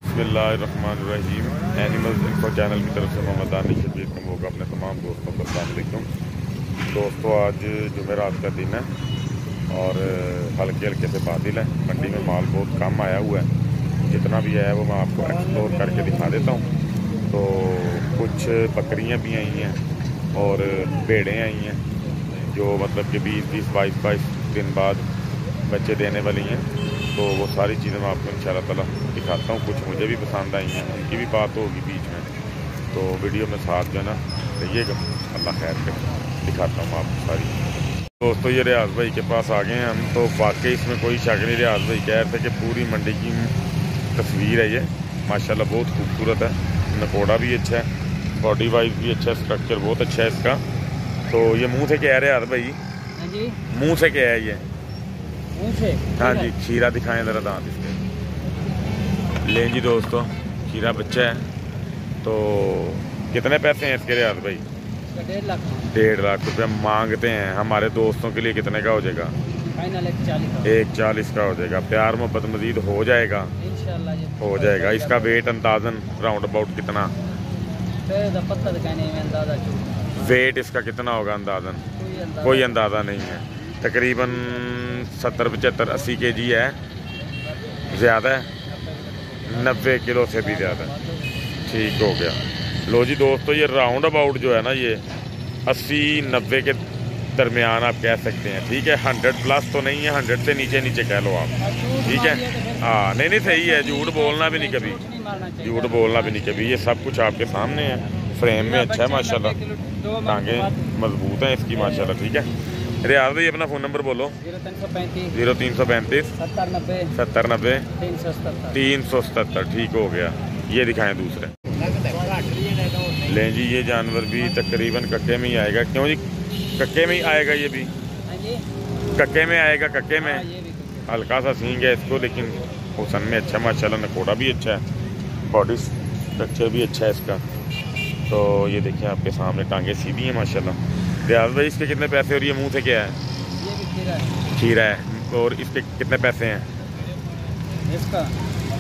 बिस्मिल्लाहिर्रहमानिर्रहीम। Animals info channel की तरफ से मोहम्मद दानिश शबीर कमो का अपने तमाम दोस्तों को अस्सलाम वालेकुम। दोस्तों, आज जुमेरात का दिन है और हल्के हल्के से बादल है। मंडी में माल बहुत कम आया हुआ है, जितना भी आया है वो मैं आपको एक्सप्लोर करके दिखा देता हूँ। तो कुछ बकरियाँ भी आई हैं और भेड़ें आई हैं जो मतलब कि 20-20, 22-22 दिन बाद बच्चे देने वाली हैं। तो वो सारी चीज़ें मैं आपको इंशाअल्लाह ताला दिखाता हूँ। कुछ मुझे भी पसंद आई हैं, उनकी भी बात होगी बीच में। तो वीडियो में साथ जो है ना रहिएगा, अल्लाह खैर करे, दिखाता हूँ आपको सारी। दोस्तों, ये रियाज भाई के पास आ गए हैं हम। तो वाकई इसमें कोई शक नहीं, रियाज भाई कह रहे थे कि पूरी मंडी की तस्वीर है ये। माशाल्लाह बहुत खूबसूरत है, नकोड़ा भी अच्छा है, बॉडी वाइज भी अच्छा है, स्ट्रक्चर बहुत अच्छा है इसका। तो ये मुँह से क्या है रियाज भाई? मुँह से क्या है ये? हाँ जी, खीरा दिखाएं ज़रा दांत इसके। लें जी दोस्तों, खीरा बच्चा है। तो कितने पैसे हैं इसके रियाज भाई? 1.5 लाख रुपया मांगते हैं। हमारे दोस्तों के लिए कितने का हो जाएगा? फाइनल 140 का हो जाएगा। प्यार मोहब्बत मजीद हो जाएगा, हो जाएगा। इसका वेट अंदाजन राउंड अबाउट कितना? वेट इसका कितना होगा अंदाजन? कोई अंदाज़ा नहीं है। तकरीबन 70-75-80 kg है। ज़्यादा है? 90 किलो से भी ज़्यादा। ठीक हो गया। लो जी दोस्तों, ये राउंड अबाउट जो है ना, ये 80-90 के दरमियान आप कह सकते हैं। ठीक है, 100 प्लस तो नहीं है, 100 से नीचे नीचे कह लो आप। ठीक है, हाँ, नहीं सही है। झूठ बोलना भी नहीं कभी, झूठ बोलना भी नहीं कभी। ये सब कुछ आपके सामने है। फ्रेम में अच्छा है माशाल्लाह, टांगे मजबूत हैं इसकी माशाल्लाह। ठीक है रियाज भाई, अपना फ़ोन नंबर बोलो। 0335 7090 377। ठीक हो गया। ये दिखाएं दूसरे। लें जी, ये जानवर भी तकरीबन कक्के में ही आएगा। क्यों जी, कक्के में ही आएगा? ये भी कक्के में आएगा। कक्के में हल्का सा सींग है इसको, लेकिन हुसन में अच्छा माशाल्लाह। नकोड़ा भी अच्छा है, बॉडी स्ट्रक्चर भी अच्छा है इसका। तो ये देखिए आपके सामने, टांगे सीधी हैं माशाल्लाह। रियाज भाई, इसके कितने पैसे? और ये मुंह से क्या है? ये भी खीरा है। और इसके कितने पैसे हैं? इसका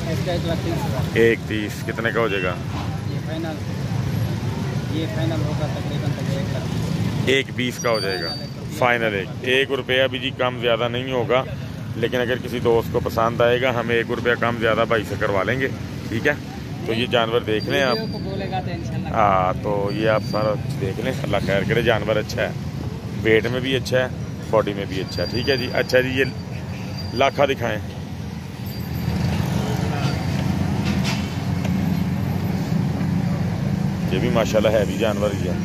130। कितने का हो जाएगा? ये फाइनल होगा तकरीबन 120 का हो जाएगा। फाइनल 1 रुपया भी जी कम ज़्यादा नहीं होगा। लेकिन अगर किसी दोस्त को पसंद आएगा, हम 1 रुपया कम ज़्यादा भाई से करवा लेंगे। ठीक है, तो ये जानवर देख लें आप। हाँ, तो ये आप सारा देख लें, अल्लाह खैर करे। जानवर अच्छा है, वेट में भी अच्छा है, बॉडी में भी अच्छा है। ठीक है जी। अच्छा जी, ये लाखा दिखाएं। ये भी माशाल्लाह है भी जानवर ही है।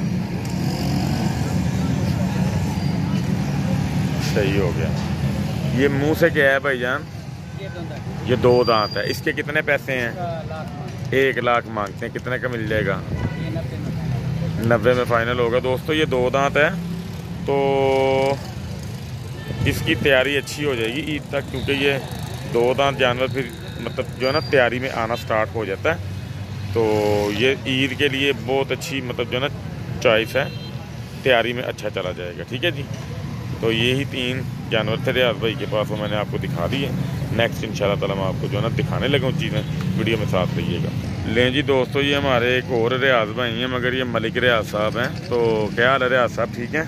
सही हो गया। ये मुंह से क्या है भाईजान? ये 2 दांत है। इसके कितने पैसे हैं? 1 लाख मांगते हैं। कितने का मिल जाएगा? 90 में फाइनल होगा। दोस्तों, ये 2 दांत है, तो इसकी तैयारी अच्छी हो जाएगी ईद तक, क्योंकि ये 2 दांत जानवर फिर मतलब जो है ना तैयारी में आना स्टार्ट हो जाता है। तो ये ईद के लिए बहुत अच्छी मतलब जो है ना चॉइस है, तैयारी में अच्छा चला जाएगा। ठीक है जी। तो यही 3 जानवर थे रियाज भाई के पास, वो मैंने आपको दिखा दिए। नेक्स्ट इंशाल्लाह ताला मैं आपको जो है ना दिखाने लगा चीज़ें। वीडियो में साथ रहिएगा। लें जी दोस्तों, ये हमारे एक और रियाज भाई हैं, मगर ये मलिक रियाज साहब हैं। तो क्या हाल है रियाज साहब? ठीक है।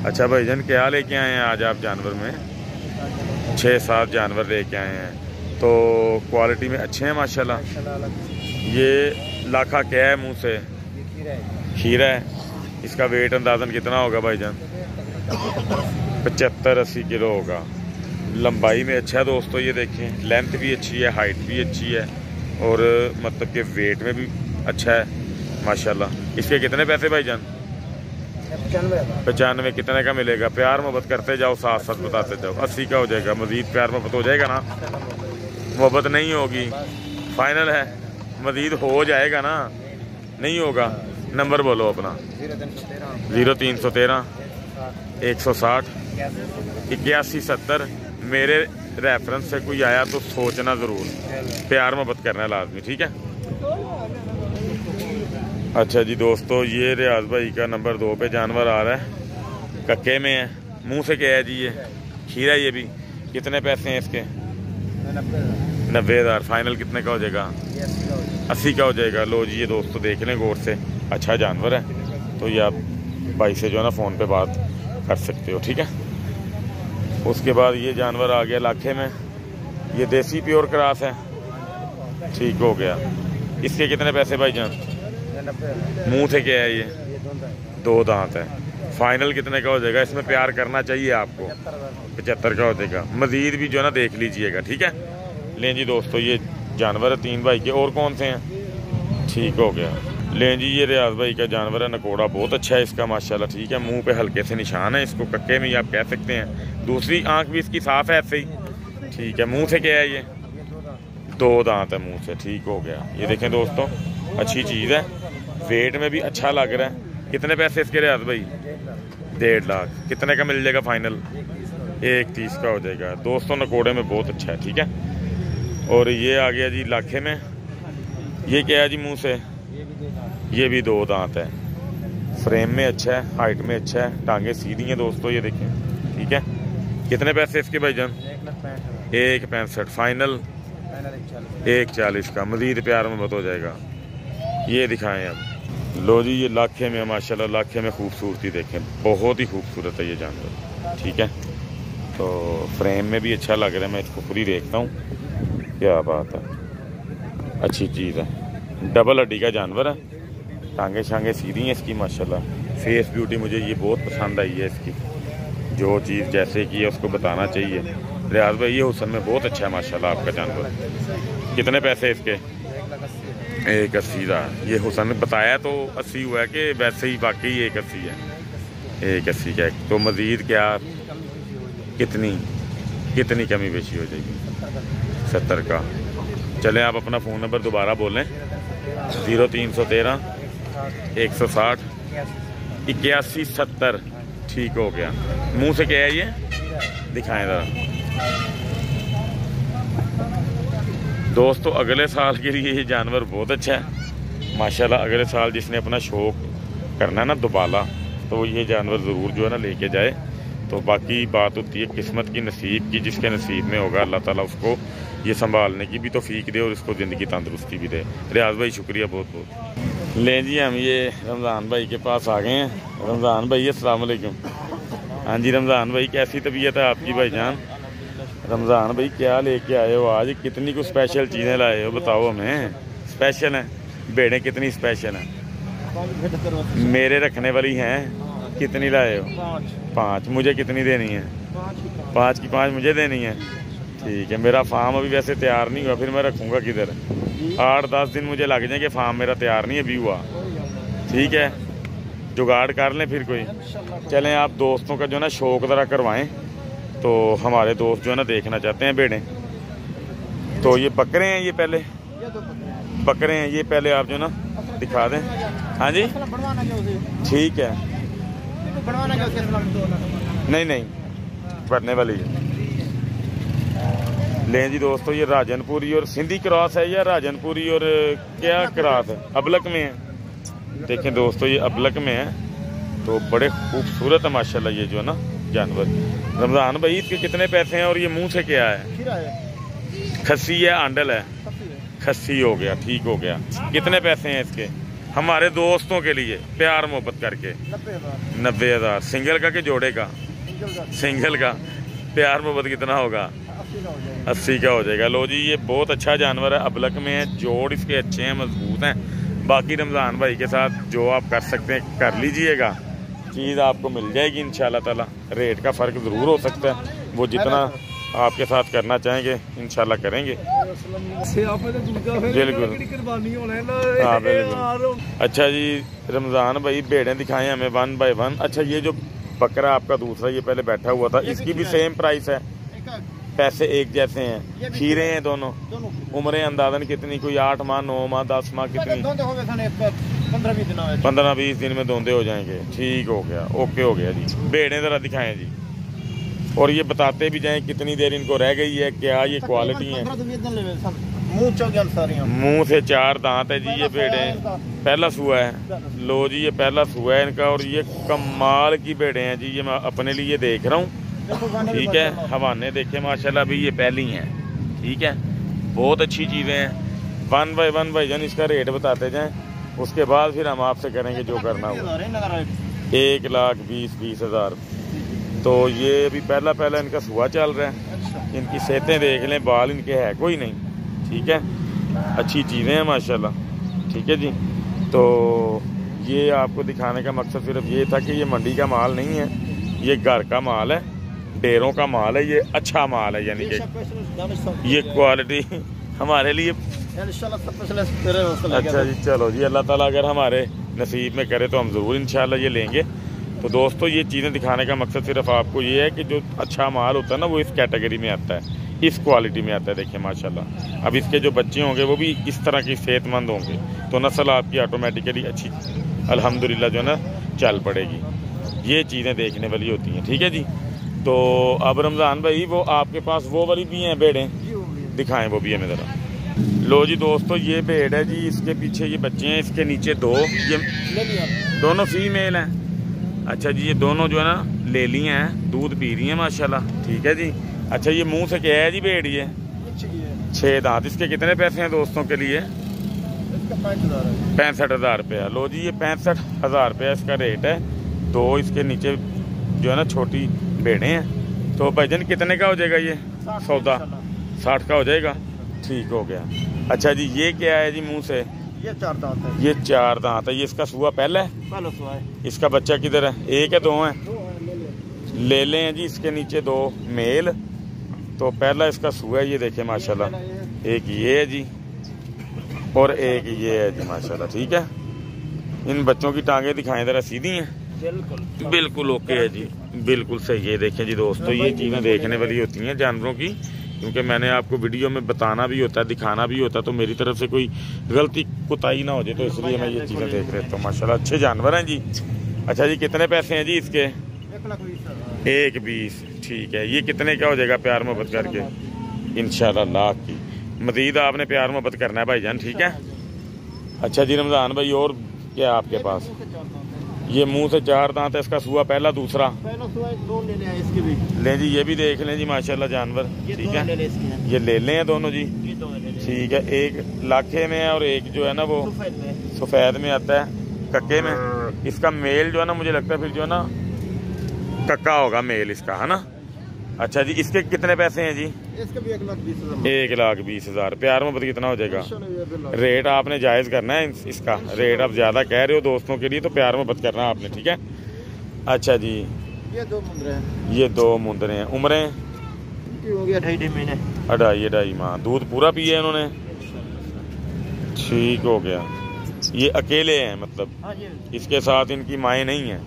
अच्छा भाईजान, क्या लेके आए हैं आज आप जानवर में? 6-7 जानवर लेके आए हैं। तो क्वालिटी में अच्छे हैं माशाल्लाह। ये लाखा क्या है मुँह से? खीरा है। इसका वेट अंदाजन कितना होगा भाईजान? 75-80 किलो होगा। लंबाई में अच्छा है दोस्तों, ये देखें, लेंथ भी अच्छी है, हाइट भी अच्छी है, और मतलब कि वेट में भी अच्छा है माशाल्लाह। इसके कितने पैसे भाईजान? 95। कितने का मिलेगा? प्यार मोहब्बत करते जाओ, साथ साथ बताते जाओ। 80 का हो जाएगा। मजीद प्यार मोहब्बत हो जाएगा ना? मोहब्बत नहीं होगी, फाइनल है। मजीद हो जाएगा ना? नहीं होगा? नंबर बोलो अपना। 0313 160 8170। मेरे रेफरेंस से कोई आया तो सोचना ज़रूर, प्यार मोहब्बत करना है लाजमी। ठीक है। अच्छा जी दोस्तों, ये रियाज भाई का नंबर 2 पे जानवर आ रहा है, कक्के में है। मुंह से क्या है जी? ये खीरा। ये भी कितने पैसे हैं इसके? 90,000 फाइनल कितने का हो जाएगा? ये 80 का हो जाएगा। 80 का हो जाएगा। लो जी ये दोस्तों देख लें गौर से, अच्छा जानवर है, तो ये आप भाई से जो है ना फ़ोन पे बात कर सकते हो, ठीक है। उसके बाद ये जानवर आ गया लाखे में, ये देसी प्योर क्रॉस है, ठीक हो गया। इसके कितने पैसे भाईजान? ये 90,000। मुंह से क्या है ये? ये 2 दांत। 2 दांत है। फाइनल कितने का हो जाएगा? इसमें प्यार करना चाहिए आपको, 75 का हो जाएगा। मज़ीद भी जो है ना देख लीजिएगा, ठीक है। लें जी दोस्तों ये जानवर है 3 भाई के। और कौन से हैं? ठीक हो गया। लें जी ये रियाज भाई का जानवर है, नकोड़ा बहुत अच्छा है इसका माशाल्लाह, ठीक है। मुंह पे हल्के से निशान है, इसको कक्के में ही आप कह सकते हैं। दूसरी आंख भी इसकी साफ़ है ऐसे ही, ठीक है। मुंह से क्या है ये? 2 दांत है मुंह से, ठीक हो गया। ये देखें दोस्तों अच्छी चीज़ है, वेट में भी अच्छा लग रहा है। कितने पैसे इसके रियाज भाई? 1.5 लाख। कितने का मिल जाएगा फाइनल? 1.30 का हो जाएगा। दोस्तों नकोड़े में बहुत अच्छा है, ठीक है। और ये आ गया जी लाखे में। ये क्या है जी मुंह से? ये भी 2 दांत है। फ्रेम में अच्छा है, हाइट में अच्छा है, टांगे सीधी हैं दोस्तों, ये देखें, ठीक है। कितने पैसे इसके भाईजान? 1.65 फाइनल 1.40 का। मज़ीद प्यार में बत हो जाएगा। ये दिखाएं अब। लो जी ये लाखे में माशाल्लाह, लाखे में खूबसूरती देखें, बहुत ही खूबसूरत है ये जानवर, ठीक है। तो फ्रेम में भी अच्छा लग रहा है, मैं इसको पूरी देखता हूँ, क्या बात है, अच्छी चीज़ है। डबल हड्डी का जानवर है, टांगे शांगे सीधी हैं इसकी माशाल्लाह। फेस ब्यूटी मुझे ये बहुत पसंद आई है इसकी, जो चीज़ जैसे की है उसको बताना चाहिए। रियाज भाई ये हुसन में बहुत अच्छा है माशाल्लाह आपका जानवर। कितने पैसे इसके? 1.80 का। ये हुसन ने बताया तो 80 हुआ है कि वैसे ही बाकी 1.80 है? 1.80 का। तो मज़ीद क्या कितनी कमी बेशी हो जाएगी? 70 का। चलें आप अपना फ़ोन नंबर दोबारा बोलें। 0313 160 81 70, ठीक हो गया। मुंह से क्या है ये? दिखाएं ज़रा दोस्तों। अगले साल के लिए ये जानवर बहुत अच्छा है माशाल्लाह। अगले साल जिसने अपना शौक़ करना है ना दोबारा, तो ये जानवर ज़रूर जो है ना लेके जाए। तो बाकी बात होती है किस्मत की, नसीब की। जिसके नसीब में होगा अल्लाह ताला उसको ये संभालने की भी तौफीक दे और इसको ज़िंदगी तंदुरुस्ती भी दे। रियाज भाई शुक्रिया बहुत बहुत। लें जी हम ये रमज़ान भाई के पास आ गए हैं। रमज़ान भाई अस्सलाम वालेकुम। हाँ जी रमज़ान भाई कैसी तबीयत है आपकी भाईजान? रमज़ान भाई क्या लेके आए हो आज? कितनी कुछ स्पेशल चीज़ें लाए हो बताओ हमें। स्पेशल हैं भेड़ें? कितनी स्पेशल हैं? मेरे रखने वाली हैं। कितनी लाए हो? 5। मुझे कितनी देनी है? 5 की 5 मुझे देनी है, ठीक है। मेरा फार्म अभी वैसे तैयार नहीं हुआ, फिर मैं रखूँगा किधर? 8-10 दिन मुझे लग जाएंगे, फार्म मेरा तैयार नहीं अभी हुआ, ठीक है। जुगाड़ कर लें फिर कोई। चलें आप दोस्तों का जो है ना शौक़ ज़रा करवाएं। तो हमारे दोस्त जो है ना देखना चाहते हैं भेड़ें। तो ये बकरे हैं, ये पहले बकरे हैं, ये पहले आप जो ना दिखा दें। हाँ जी ठीक है। नहीं बढ़ने वाली है। लें जी दोस्तों ये राजनपुरी और सिंधी क्रॉस है या राजनपुरी और क्या क्रॉस है? अबलक में है। देखें दोस्तों ये अबलक में है, तो बड़े खूबसूरत है माशाल्लाह ये जो है ना जानवर। रमज़ान भाई इसके कितने पैसे हैं और ये मुंह से क्या है? खस्सी है, आंडल है? खस्सी हो गया, ठीक हो गया। कितने पैसे हैं इसके? हमारे दोस्तों के लिए प्यार मोहब्बत करके 90,000। सिंगल का कि जोड़े का? सिंगल का। प्यार मोहब्बत कितना होगा? 80 का हो जाएगा। लो जी ये बहुत अच्छा जानवर है, अबलक में है, जोड़ इसके अच्छे हैं, मजबूत हैं। बाकी रमज़ान भाई के साथ जो आप कर सकते हैं कर लीजिएगा, चीज़ आपको मिल जाएगी इंशाल्लाह ताला। रेट का फ़र्क ज़रूर हो सकता है, वो जितना आपके साथ करना चाहेंगे इंशाल्लाह करेंगे। बिल्कुल हाँ बिल्कुल। अच्छा जी रमज़ान भाई भेड़ें दिखाएं हमें 1 बाय 1। अच्छा ये जो बकरा आपका दूसरा ये पहले बैठा हुआ था, इसकी भी सेम प्राइस है? पैसे एक जैसे हैं? खीरे हैं दोनों? उम्रें अंदाजन कितनी? कोई 8 माह 9 माह 10 माह कितनी? 15-20 दिन में धोंदे हो जाएंगे, ठीक हो गया, ओके हो गया जी। भेड़ें ज़रा दिखाएं जी, और ये बताते भी जाएं कितनी देर इनको रह गई है, क्या ये क्वालिटी है? मुंह से 4 दांत है जी ये भेड़ें, पहला सुआ है। लो जी ये पहला सुआ है इनका, और ये कमाल की भेड़ें हैं जी। ये मैं अपने लिए देख रहा हूँ, ठीक है। हवाने देखे माशाल्लाह भी ये पहली हैं, ठीक है। बहुत अच्छी चीज़ें हैं। 1 बाय 1 भाईजान इसका रेट बताते जाएं, उसके बाद फिर हम आपसे करेंगे जो करना हो। 1,20,20,000। तो ये अभी पहला इनका सुहा चल रहा है। इनकी सेहतें देख लें, बाल इनके है कोई नहीं, ठीक है, अच्छी चीज़ें हैं माशाल्लाह, ठीक है जी। तो ये आपको दिखाने का मकसद सिर्फ ये था कि ये मंडी का माल नहीं है, ये घर का माल है, डेरों का माल है, ये अच्छा माल है, यानी कि ये क्वालिटी हमारे लिए। अच्छा जी, चलो जी, अल्लाह ताला अगर हमारे नसीब में करे तो हम ज़रूर इंशाल्लाह ये लेंगे। तो दोस्तों ये चीज़ें दिखाने का मकसद सिर्फ आपको ये है कि जो अच्छा माल होता है ना वो इस कैटेगरी में आता है, इस क्वालिटी में आता है। देखिए माशाल्लाह, अब इसके जो बच्चे होंगे वो भी इस तरह की सेहतमंद होंगे, तो नस्ल आपकी ऑटोमेटिकली अच्छी अल्हम्दुलिल्लाह जो है ना चल पड़ेगी। ये चीज़ें देखने वाली होती हैं, ठीक है जी। तो अब रमज़ान भाई वो आपके पास वो वाली भी हैं भेड़ें, दिखाएं वो भी हमें ज़रा। लो जी दोस्तों, ये भेड़ है जी, इसके पीछे ये बच्चे हैं, इसके नीचे 2, ये दोनों फीमेल हैं। अच्छा जी, ये दोनों जो है ना ले ली हैं, दूध पी रही हैं माशाल्लाह, ठीक है जी। अच्छा, ये मुंह से क्या है जी भेड़? ये 6 दांत। इसके कितने पैसे हैं दोस्तों के लिए? 65,000 रुपया। लो जी, ये 65,000 रुपया इसका रेट है। 2 इसके नीचे जो है ना छोटी भेड़ें हैं। तो भाईजान कितने का हो जाएगा ये सौदा? 60 का हो जाएगा, ठीक हो गया। अच्छा जी, ये क्या है जी मुंह से? ये 4 दांत है। ये 4 दांत है। ये इसका सुआ पहला है? पहला सुआ है। इसका बच्चा किधर है? 1 है 2 है? ले लें हैं जी, इसके नीचे 2 मेल। तो पहला इसका सुआ है, ये देखें माशाल्लाह, एक ये है जी और एक ये है जी माशाल्लाह, ठीक है। इन बच्चों की टांगे दिखाएं जरा, सीधी हैं? बिल्कुल ओके है जी, बिल्कुल सही है। देखें जी दोस्तों, ये चीज़ें देखने वाली होती हैं जानवरों की, क्योंकि मैंने आपको वीडियो में बताना भी होता है, दिखाना भी होता है, तो मेरी तरफ से कोई गलती कुताही ना हो जाए, तो इसलिए मैं ये चीज़ें देख लेता हूँ। माशाल्लाह अच्छे जानवर हैं जी। अच्छा जी, कितने पैसे हैं जी इसके? 1,20,000, ठीक है। ये कितने का हो जाएगा प्यार मोहब्बत करके? इंशाल्लाह लाख की। मज़ीद आपने प्यार मोहब्बत करना है भाईजान, ठीक है। अच्छा जी रमज़ान भाई, और क्या आपके पास? ये मुंह से 4 दांत है, इसका सुआ पहला दूसरा? लें जी, ये भी देख लें जी माशाल्लाह जानवर, ठीक है। ये ले लें दोनों जी, ठीक है। एक लाखे में है और एक जो है ना वो सफ़ेद में आता है, कक्के में। इसका मेल जो है ना मुझे लगता है फिर जो है ना कक्का होगा मेल इसका, है ना। अच्छा जी, इसके कितने पैसे हैं जी? इसके भी 1,20,000। 1,20,000। प्यार मोहब्बत कितना हो जाएगा? रेट आपने जायज़ करना है इसका, रेट आप ज़्यादा कह रहे हो दोस्तों के लिए, तो प्यार मोहब्बत करना है आपने, ठीक है। अच्छा जी, ये 2 मुंदरे हैं। ये 2 मुंदरे हैं। उम्रें? हो गया 2.5 महीने। 2.5 माह। दूध पूरा पिए इन्होंने? ठीक हो गया। ये अकेले हैं मतलब? इसके साथ इनकी माएँ नहीं हैं?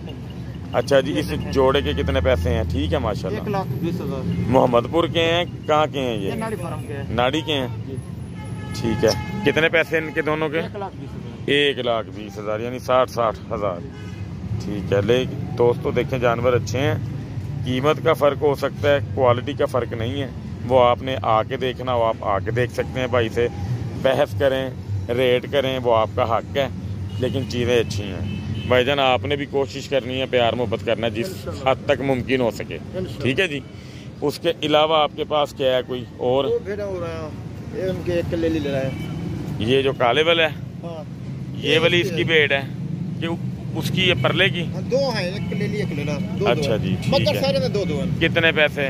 अच्छा जी, इस जोड़े के कितने पैसे हैं? ठीक है माशाल्लाह। 1,20,000। मोहम्मदपुर के हैं? कहाँ के हैं ये? नाड़ी फार्म के हैं। नाड़ी के हैं, ठीक है। कितने पैसे इनके दोनों के? 1,20,000। यानी 60,000। ठीक है। ले दोस्तों देखें, जानवर अच्छे हैं, कीमत का फ़र्क हो सकता है, क्वालिटी का फ़र्क नहीं है। वो आपने आके देखना हो, आप आके देख सकते हैं, भाई से बहस करें, रेट करें, वो आपका हक है, लेकिन चीज़ें अच्छी हैं। भाईजान आपने भी कोशिश करनी है, प्यार मोहब्बत करना है जिस हद तक मुमकिन हो सके, ठीक है जी। उसके अलावा आपके पास क्या है कोई और? ये उनके एक ले रहा है। ये जो काले वाला है? हाँ। ये वाली इसकी भेड़ है कि उसकी ये परले की? 2 हैं, एक ले ली एक ले ला। अच्छा जी, ठीक मतलब है। सारे में 2 हैं। कितने पैसे?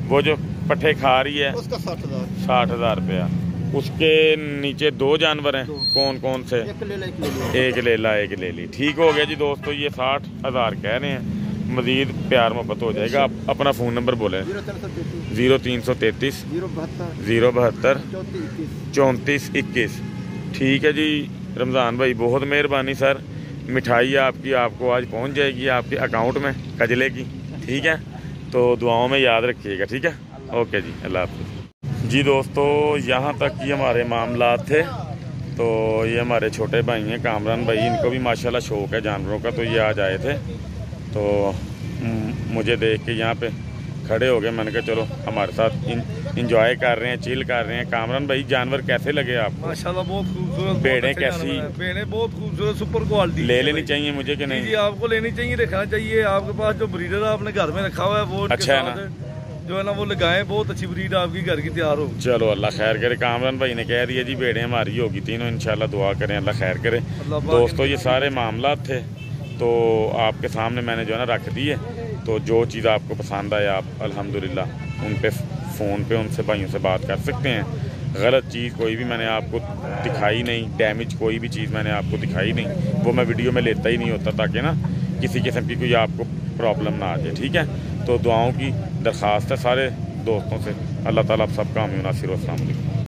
वो जो पट्ठे खा रही है उसका 60,000। 60,000 रुपया। उसके नीचे 2 जानवर हैं, कौन कौन से? एक ले ला एक ले ली। ठीक हो गया जी दोस्तों, ये 60,000 कह रहे हैं। मज़ीद प्यार मोहब्बत हो जाएगा। आप अपना फ़ोन नंबर बोलें। 0333 072 34 21। ठीक है जी रमज़ान भाई, बहुत मेहरबानी सर। मिठाई आपकी आपको आज पहुंच जाएगी आपके अकाउंट में कजले की, ठीक है। तो दुआओं में याद रखिएगा, ठीक है। ओके जी, अल्लाह हाफ़िज़ जी। दोस्तों यहाँ तक ये हमारे मामलात थे। तो ये हमारे छोटे भाई हैं कामरान भाई, इनको भी माशाल्लाह शौक़ है जानवरों का, तो ये आज आए थे। तो मुझे देख के यहाँ पे खड़े हो गए, मैंने कहा चलो हमारे साथ इंजॉय कर रहे हैं, चिल कर रहे हैं। कामरान भाई जानवर कैसे लगे आपको? माशाल्लाह बहुत खूबसूरत। भेड़ें कैसी? भेड़ें बहुत खूबसूरत, सुपर क्वालिटी। ले लेनी चाहिए मुझे कि नहीं? जी आपको लेनी चाहिए, रखना चाहिए। आपके पास जो ब्रीडर आपने घर में रखा हुआ है वो अच्छा है ना? जो है ना वो लगाएं, बहुत अच्छी ब्रीड आपकी घर की तैयार हो। चलो अल्लाह खैर करे। कामरान भाई ने कह दिया जी भेड़ें हमारी होगी तीनों, इंशाल्लाह दुआ करें अल्लाह खैर करे। दोस्तों ये सारे मामला थे तो आपके सामने मैंने जो है ना रख दिए। तो जो चीज़ आपको पसंद आए आप अल्हम्दुलिल्लाह उन पे फ़ोन पे उनसे भाइयों से बात कर सकते हैं। गलत चीज़ कोई भी मैंने आपको दिखाई नहीं, डैमेज कोई भी चीज़ मैंने आपको दिखाई नहीं, वो मैं वीडियो में लेता ही नहीं होता ताकि ना किसी किस्म की कोई आपको प्रॉब्लम ना आ जाए। ठीक है, तो दुआओं की दरख्वास्त है सारे दोस्तों से। अल्लाह ताला आप सबका आमीन नासिर। अस्सलाम वालेकुम।